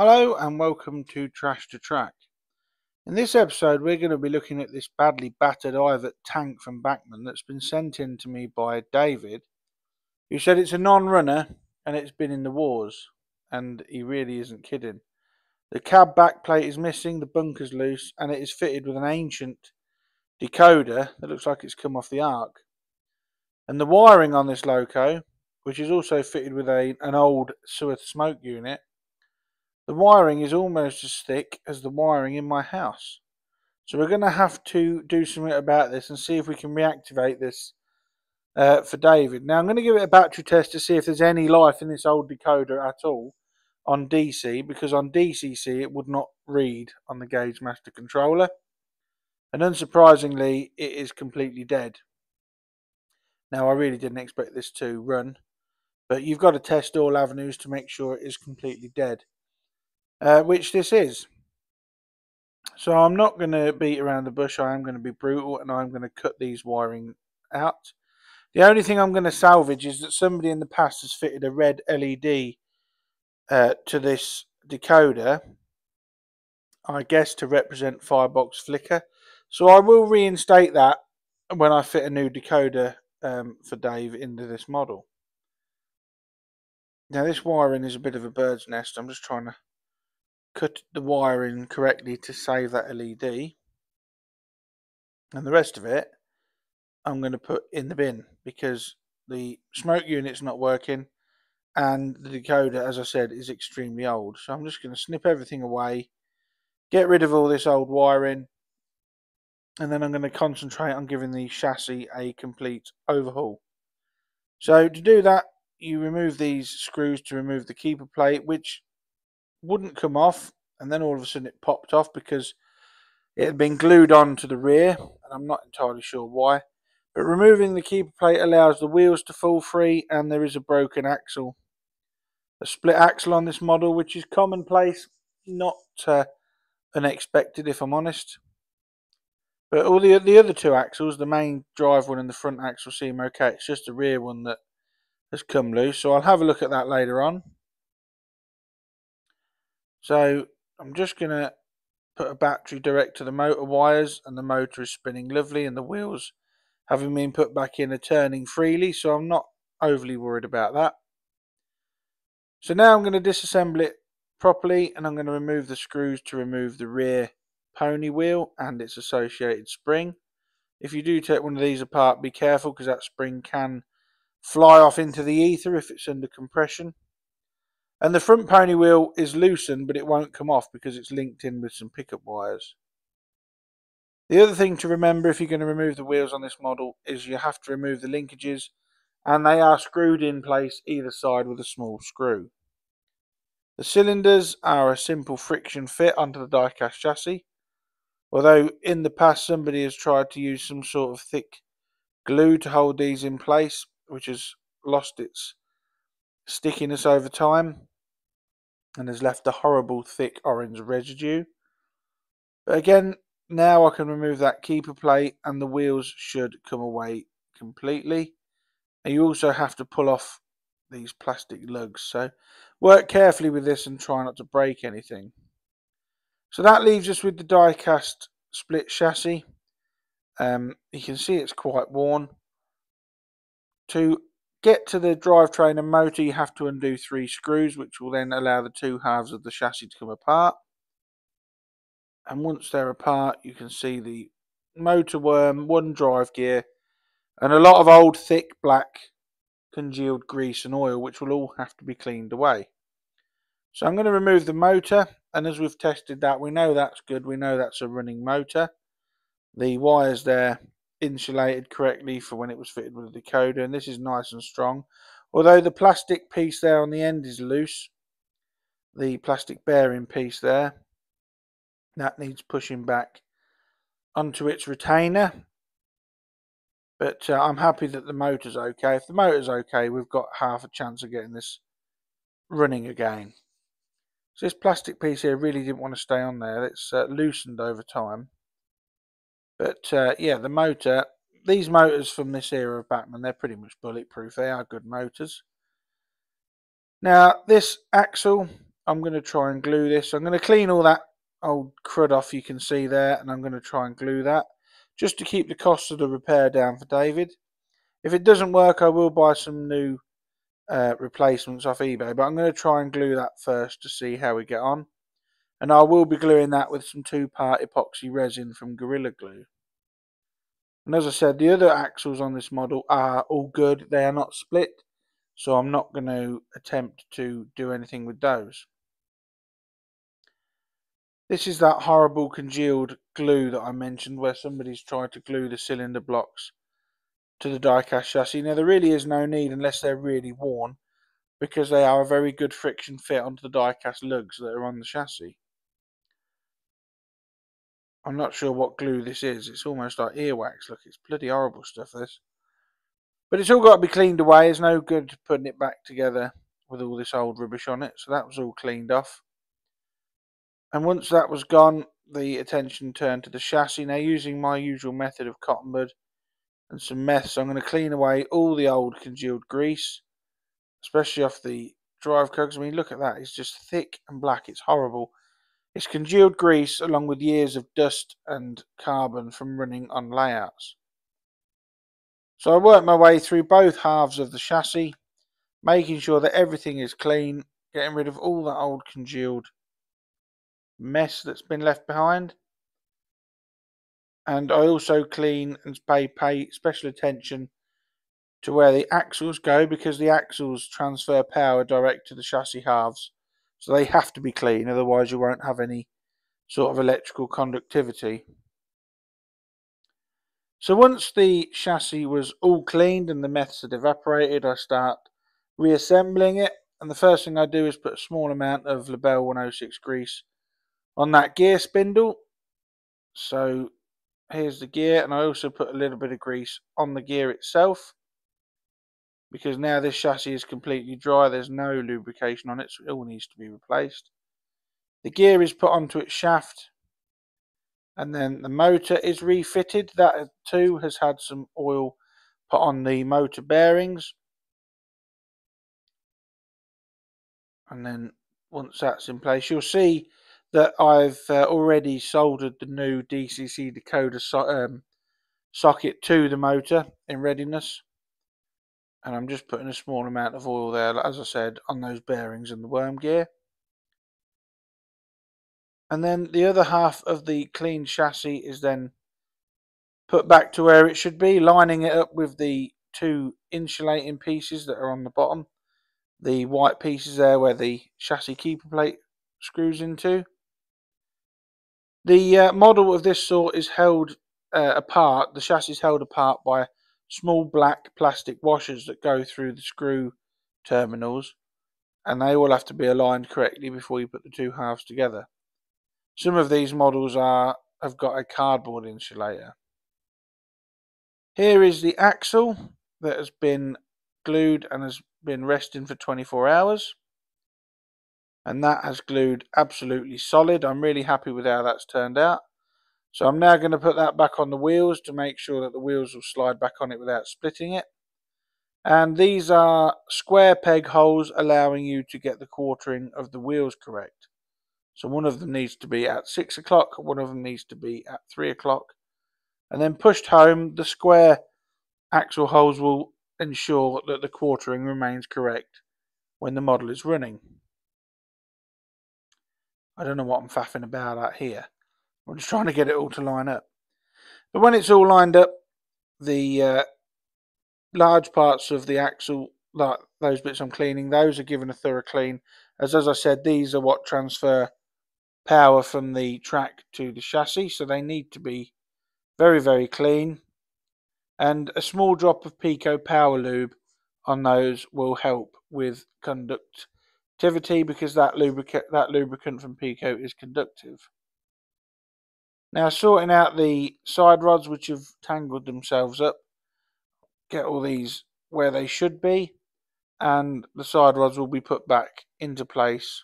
Hello and welcome to Trash to Track. In this episode we're going to be looking at this badly battered Ivatt tank from Bachmann that's been sent in to me by David, who said it's a non-runner and it's been in the wars, and he really isn't kidding. The cab backplate is missing, the bunker's loose, and it is fitted with an ancient decoder that looks like it's come off the ark. And the wiring on this loco, which is also fitted with an old sewer smoke unit, the wiring is almost as thick as the wiring in my house. So we're going to have to do something about this and see if we can reactivate this for David. Now I'm going to give it a battery test to see if there's any life in this old decoder at all on DC, because on DCC it would not read on the Gauge Master controller. And unsurprisingly, it is completely dead. Now I really didn't expect this to run, but you've got to test all avenues to make sure it is completely dead. Which this is. So I'm not going to beat around the bush. I am going to be brutal and I'm going to cut these wiring out. The only thing I'm going to salvage is that somebody in the past has fitted a red LED to this decoder, I guess to represent firebox flicker. So I will reinstate that when I fit a new decoder for Dave into this model. Now this wiring is a bit of a bird's nest. I'm just trying to cut the wiring correctly to save that LED, and the rest of it I'm going to put in the bin because the smoke unit's not working and the decoder, as I said, is extremely old. So I'm just going to snip everything away, get rid of all this old wiring, and then I'm going to concentrate on giving the chassis a complete overhaul. So to do that, you remove these screws to remove the keeper plate, which wouldn't come off, and then all of a sudden it popped off because it had been glued on to the rear, and I'm not entirely sure why. But removing the keeper plate allows the wheels to fall free, and there is a broken axle, a split axle on this model, which is commonplace, not unexpected if I'm honest. But all the other two axles, the main drive one and the front axle, seem okay. It's just the rear one that has come loose, so I'll have a look at that later on. So I'm just going to put a battery direct to the motor wires, and the motor is spinning lovely, and the wheels, having been put back in, are turning freely, so I'm not overly worried about that. So now I'm going to disassemble it properly, and I'm going to remove the screws to remove the rear pony wheel and its associated spring. If you do take one of these apart, be careful because that spring can fly off into the ether if it's under compression. And the front pony wheel is loosened, but it won't come off because it's linked in with some pickup wires. The other thing to remember if you're going to remove the wheels on this model is you have to remove the linkages, and they are screwed in place either side with a small screw. The cylinders are a simple friction fit onto the die-cast chassis, although in the past somebody has tried to use some sort of thick glue to hold these in place, which has lost its stickiness over time and has left a horrible thick orange residue. But again, now I can remove that keeper plate and the wheels should come away completely. And you also have to pull off these plastic lugs, so work carefully with this and try not to break anything. So that leaves us with the die-cast split chassis. You can see it's quite worn. To get to the drivetrain and motor, you have to undo 3 screws, which will then allow the 2 halves of the chassis to come apart. And once they're apart, you can see the motor worm, 1 drive gear, and a lot of old thick black congealed grease and oil, which will all have to be cleaned away. So I'm going to remove the motor, and as we've tested that, we know that's good. We know that's a running motor. The wires there insulated correctly for when it was fitted with a decoder, and this is nice and strong, although the plastic piece there on the end is loose. The plastic bearing piece there, that needs pushing back onto its retainer, but I'm happy that the motor's okay. If the motor's okay, we've got half a chance of getting this running again. So this plastic piece here really didn't want to stay on there. It's loosened over time. But yeah, the motor, these motors from this era of Bachmann, they're pretty much bulletproof. They are good motors. Now, this axle I'm going to try and glue this. I'm going to clean all that old crud off you can see there, and I'm going to try and glue that just to keep the cost of the repair down for David. If it doesn't work, I will buy some new replacements off eBay, but I'm going to try and glue that first to see how we get on. And I will be gluing that with some 2-part epoxy resin from Gorilla Glue. And as I said, the other axles on this model are all good. They are not split, so I'm not going to attempt to do anything with those. This is that horrible congealed glue that I mentioned, where somebody's tried to glue the cylinder blocks to the die-cast chassis. Now, there really is no need unless they're really worn, because they are a very good friction fit onto the die-cast lugs that are on the chassis. I'm not sure what glue this is. It's almost like earwax. Look, it's bloody horrible stuff, this. But it's all got to be cleaned away. It's no good putting it back together with all this old rubbish on it. So that was all cleaned off. And once that was gone, the attention turned to the chassis. Now, using my usual method of cotton bud and some meth, so I'm going to clean away all the old congealed grease, especially off the drive cogs. I mean, look at that. It's just thick and black. It's horrible. It's congealed grease along with years of dust and carbon from running on layouts. So I worked my way through both halves of the chassis, making sure that everything is clean, getting rid of all that old congealed mess that's been left behind. And I also clean and pay special attention to where the axles go, because the axles transfer power direct to the chassis halves. So they have to be clean, otherwise you won't have any sort of electrical conductivity. So once the chassis was all cleaned and the meths had evaporated, I start reassembling it. And the first thing I do is put a small amount of Labelle 106 grease on that gear spindle. So here's the gear, and I also put a little bit of grease on the gear itself, because now this chassis is completely dry. There's no lubrication on it, so it all needs to be replaced. The gear is put onto its shaft, and then the motor is refitted. That too has had some oil put on the motor bearings. And then once that's in place, you'll see that I've already soldered the new DCC decoder socket to the motor in readiness. And I'm just putting a small amount of oil there, as I said, on those bearings and the worm gear. And then the other half of the clean chassis is then put back to where it should be, lining it up with the 2 insulating pieces that are on the bottom. The white pieces there where the chassis keeper plate screws into. The model of this sort is held apart. The chassis is held apart by small black plastic washers that go through the screw terminals, and they all have to be aligned correctly before you put the 2 halves together. Some of these models have got a cardboard insulator. Here is the axle that has been glued and has been resting for 24 hours. And that has glued absolutely solid. I'm really happy with how that's turned out. So I'm now going to put that back on the wheels to make sure that the wheels will slide back on it without splitting it. And these are square peg holes allowing you to get the quartering of the wheels correct. So one of them needs to be at 6 o'clock, one of them needs to be at 3 o'clock. And then pushed home, the square axle holes will ensure that the quartering remains correct when the model is running. I don't know what I'm faffing about at here. I'm just trying to get it all to line up. But when it's all lined up, the large parts of the axle, like those bits I'm cleaning, those are given a thorough clean. As I said, these are what transfer power from the track to the chassis, so they need to be very, very clean. And a small drop of Pico Power Lube on those will help with conductivity, because that lubricant from Pico is conductive. Now, sorting out the side rods which have tangled themselves up, get all these where they should be, and the side rods will be put back into place.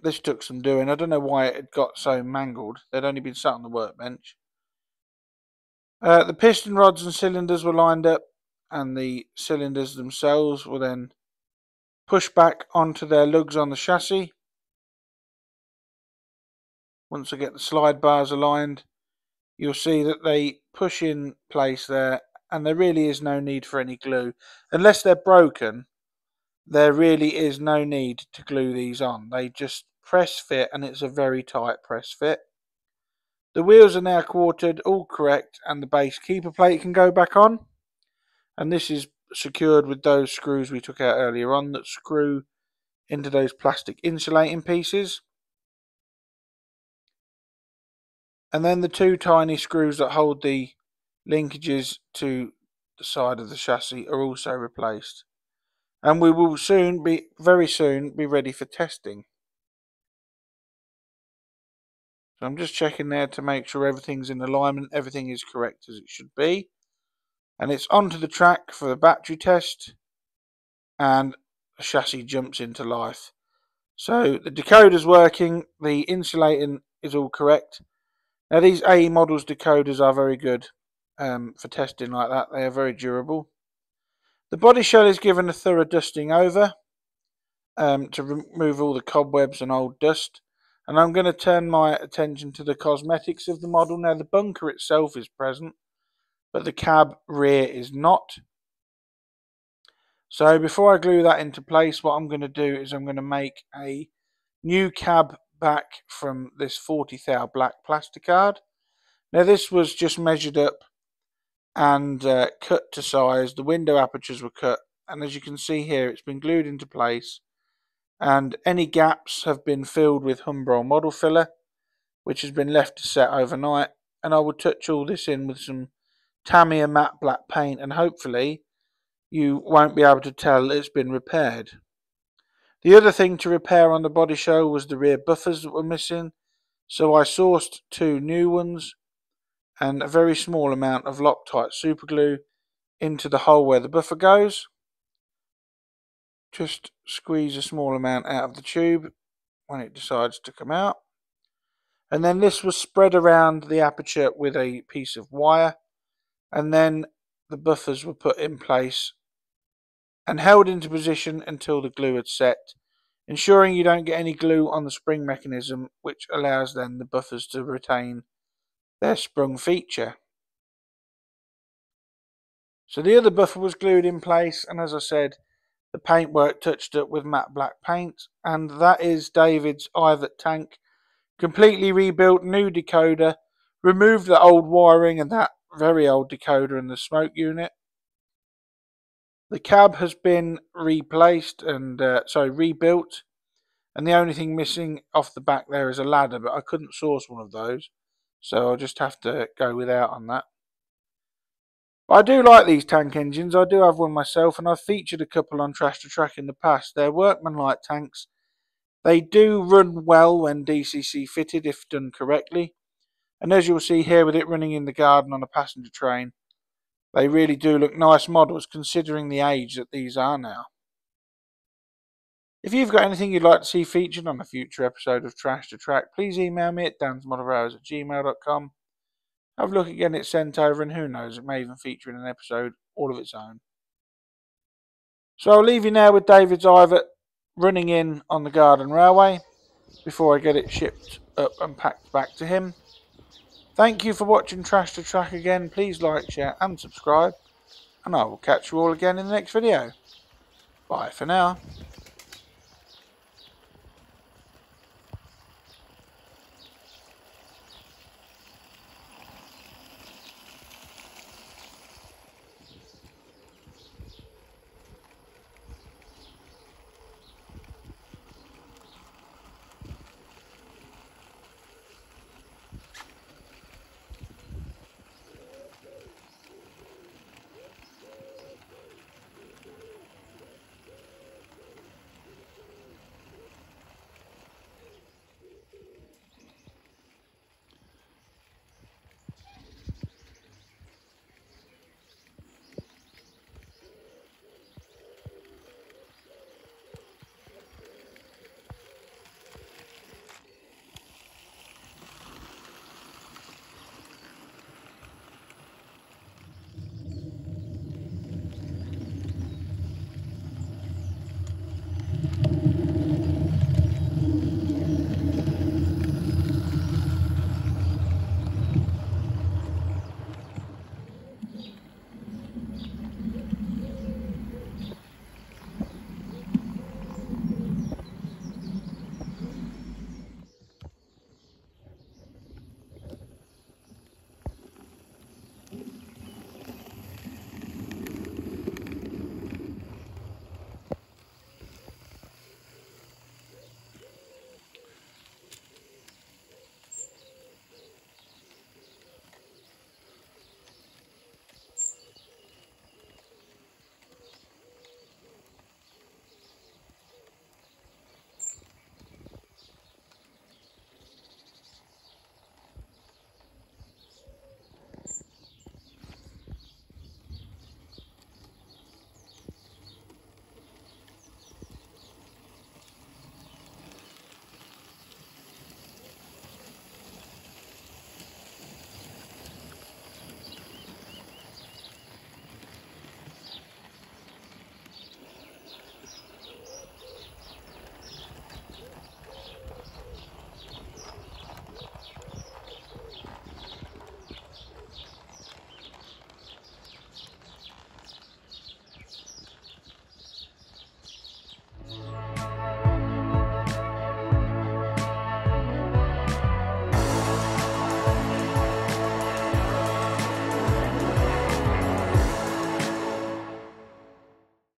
This took some doing. I don't know why it had got so mangled. They'd only been sat on the workbench. The piston rods and cylinders were lined up, and the cylinders themselves were then push back onto their lugs on the chassis. Once I get the slide bars aligned, you'll see that they push in place there, and there really is no need for any glue. Unless they're broken, there really is no need to glue these on. They just press fit, and it's a very tight press fit. The wheels are now quartered, all correct, and the base keeper plate can go back on. And this is secured with those screws we took out earlier on that screw into those plastic insulating pieces. And then the two tiny screws that hold the linkages to the side of the chassis are also replaced. And we will very soon be ready for testing. So I'm just checking there to make sure everything's in alignment, everything is correct as it should be. And it's onto the track for the battery test, and the chassis jumps into life. So the decoder's working, the insulating is all correct. Now these AE models decoders are very good for testing like that. They are very durable. The body shell is given a thorough dusting over to remove all the cobwebs and old dust. And I'm going to turn my attention to the cosmetics of the model. Now the bunker itself is present, but the cab rear is not. So before I glue that into place, what I'm going to do is I'm going to make a new cab back from this 40 thou black plasticard. Now this was just measured up and cut to size. The window apertures were cut, and as you can see here, it's been glued into place, and any gaps have been filled with Humbrol model filler, which has been left to set overnight. And I will touch all this in with some Tamiya matte black paint, and hopefully you won't be able to tell it's been repaired. The other thing to repair on the body shell was the rear buffers that were missing, so I sourced two new ones and a very small amount of Loctite superglue into the hole where the buffer goes. Just squeeze a small amount out of the tube when it decides to come out. And then this was spread around the aperture with a piece of wire, and then the buffers were put in place and held into position until the glue had set, ensuring you don't get any glue on the spring mechanism, which allows then the buffers to retain their sprung feature. So the other buffer was glued in place, and as I said, the paintwork touched up with matte black paint, and that is David's Ivatt tank, completely rebuilt, new decoder, removed the old wiring and that very old decoder in the smoke unit. The cab has been replaced and rebuilt, and the only thing missing off the back there is a ladder, but I couldn't source one of those, so I'll just have to go without on that. But I do like these tank engines. I do have one myself, and I've featured a couple on Trash to Track in the past. They're workmanlike tanks. They do run well when DCC fitted if done correctly, and as you'll see here with it running in the garden on a passenger train, they really do look nice models considering the age that these are now. If you've got anything you'd like to see featured on a future episode of Trash to Track, please email me at dansmodelrailways@gmail.com. Have a look at getting it sent over, and who knows, it may even feature in an episode all of its own. So I'll leave you now with David's Ivatt running in on the Garden Railway before I get it shipped up and packed back to him. Thank you for watching Trash to Track again. Please like, share and subscribe, and I will catch you all again in the next video. Bye for now.